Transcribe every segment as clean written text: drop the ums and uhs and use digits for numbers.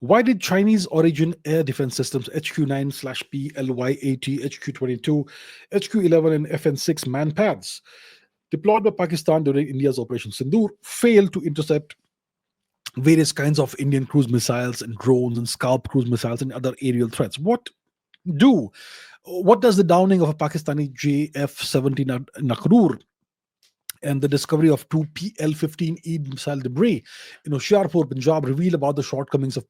Why did Chinese origin air defense systems HQ-9/P, LY-80, HQ-22, HQ-11, and FN-6 manpads deployed by Pakistan during India's Operation Sindoor fail to intercept various kinds of Indian cruise missiles and drones and Scalp cruise missiles and other aerial threats? Do what does the downing of a Pakistani JF-17 Nakrur and the discovery of two PL-15E missile debris in Hoshiarpur, Punjab, reveal about the shortcomings of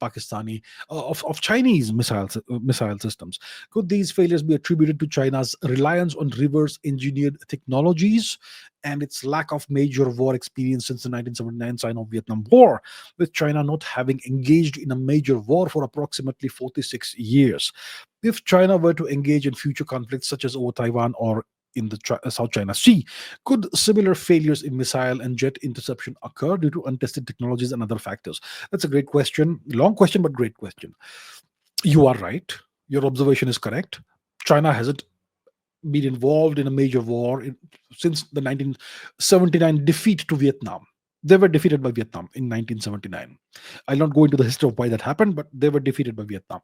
of Chinese missile systems? Could these failures be attributed to China's reliance on reverse-engineered technologies and its lack of major war experience since the 1979 Sino-Vietnam War, with China not having engaged in a major war for approximately 46 years? If China were to engage in future conflicts such as over Taiwan or in the South China Sea, could similar failures in missile and jet interception occur due to untested technologies and other factors? That's a great question. Long question, but great question. You are right. Your observation is correct. China hasn't been involved in a major war since the 1979 defeat to Vietnam. They were defeated by Vietnam in 1979. I'll not go into the history of why that happened, but they were defeated by Vietnam,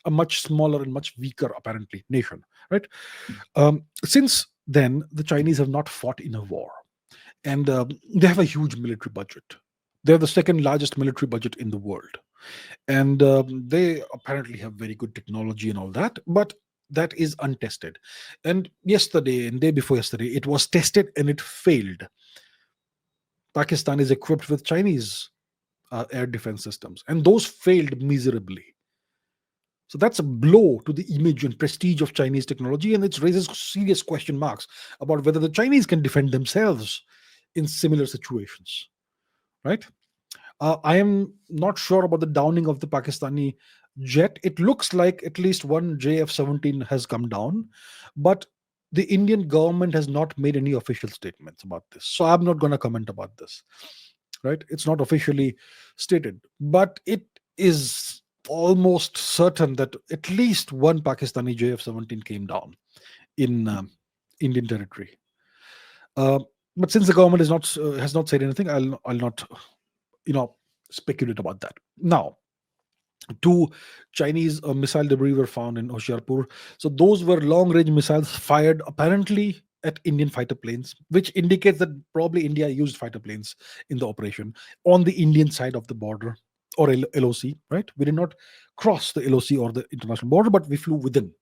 a much smaller and much weaker, apparently, nation. Right? Since then, the Chinese have not fought in a war, and they have a huge military budget. They have the second largest military budget in the world, and they apparently have very good technology and all that, but that is untested. And yesterday and day before yesterday, it was tested and it failed. Pakistan is equipped with Chinese air defense systems, and those failed miserably. So that's a blow to the image and prestige of Chinese technology, and it raises serious question marks about whether the Chinese can defend themselves in similar situations, right? I am not sure about the downing of the Pakistani jet. It looks like at least one JF-17 has come down, but the Indian government has not made any official statements about this. So I'm not going to comment about this, right? It's not officially stated, but it is almost certain that at least one Pakistani JF-17 came down in Indian territory. Uh, but since the government is not has not said anything, I'll not you know speculate about that. Now, two Chinese missile debris were found in Hoshiarpur. So those were long range missiles fired apparently at Indian fighter planes, which indicates that probably India used fighter planes in the operation on the Indian side of the border, or LOC, right? We did not cross the LOC or the international border, but we flew within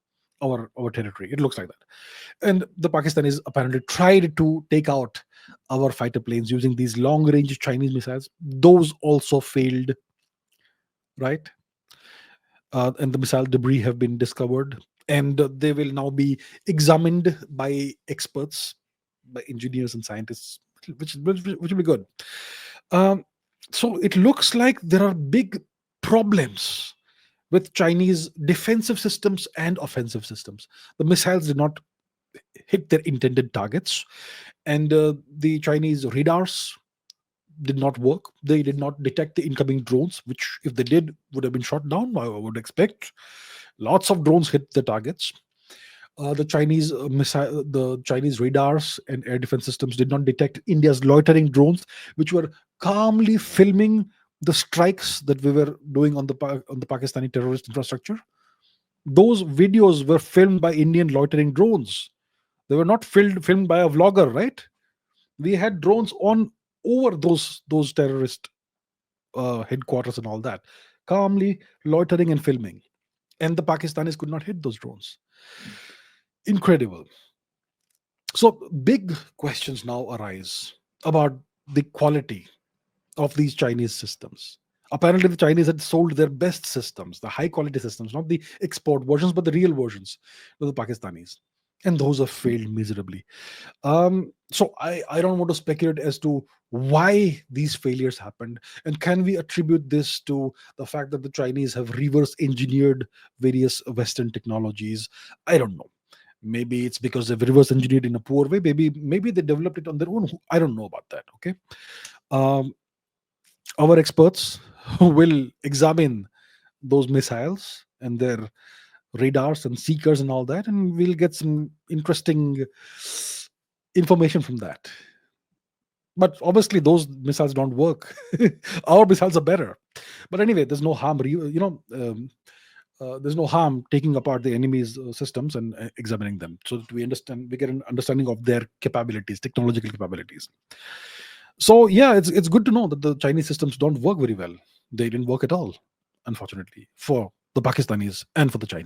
our territory. It looks like that. And the Pakistanis apparently tried to take out our fighter planes using these long range Chinese missiles. Those also failed, right? And the missile debris have been discovered, and they will now be examined by experts, by engineers and scientists, which will be good. Um, so it looks like there are big problems with Chinese defensive systems and offensive systems. The missiles did not hit their intended targets, and the Chinese radars did not work. They did not detect the incoming drones, which, if they did, would have been shot down. I would expect lots of drones hit the targets. The Chinese radars and air defense systems did not detect India's loitering drones, which were calmly filming the strikes that we were doing on the Pakistani terrorist infrastructure. Those videos were filmed by Indian loitering drones. They were not filmed by a vlogger, right? We had drones on over those terrorist headquarters and all that, calmly loitering and filming, and the Pakistanis could not hit those drones. Incredible. So big questions now arise about the quality of these Chinese systems. Apparently, the Chinese had sold their best systems, the high quality systems, not the export versions, but the real versions to the Pakistanis. And those have failed miserably. So I don't want to speculate as to why these failures happened. And can we attribute this to the fact that the Chinese have reverse engineered various Western technologies? I don't know. Maybe it's because they've reverse engineered in a poor way. Maybe they developed it on their own. I don't know about that. Okay. Um, our experts will examine those missiles and their radars and seekers and all that, and we'll get some interesting information from that. But obviously, those missiles don't work. Our missiles are better. But anyway, there's no harm, there's no harm taking apart the enemy's systems and examining them, so that we get an understanding of their capabilities, technological capabilities. So yeah, it's good to know that the Chinese systems don't work very well. They didn't work at all, unfortunately, for the Pakistanis and for the Chinese.